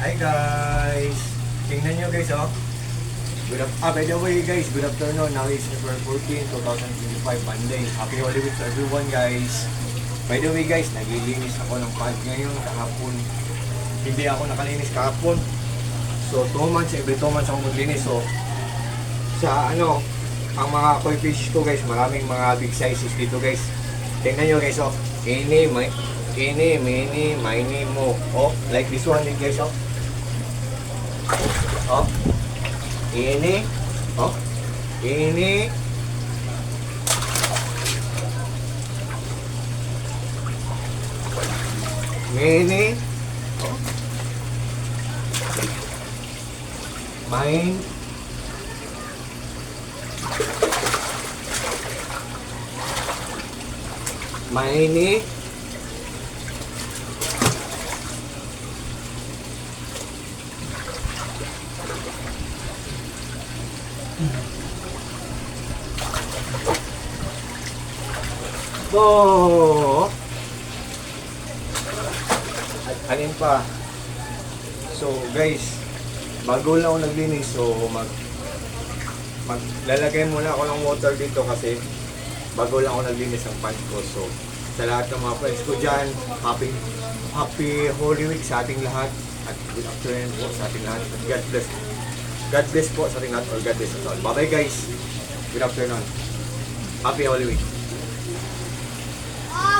Hi guys! Tingnan nyo guys oh. By the way guys, good afternoon. Now is November 14, 2025, Monday. Happy Holy Week to everyone guys. By the way guys, naglilinis ako ng pad ngayon kahapon. Hindi ako nakalinis kahapon. So 2 months, every 2 months ako maglinis. So sa ang mga koi fish ko guys, maraming mga big sizes dito guys. Tingnan nyo guys oh. Ini, mini, mo. Oh, like this one guys oh. Oh. Ini. Oh. Ini. Mini. Oh. Main. Maini. Oh. Alin pa? So guys, bago lang ako naglinis, so maglalagay muna ako ng water dito kasi bago lang ako naglinis ang pants ko. So sa lahat ng mga friends ko dyan, happy Holy Week sa ating lahat at good afternoon po sa ating lahat. God bless. God bless po sa ating lahat, or God bless us all. Bye bye guys. Good afternoon. Happy Holy Week.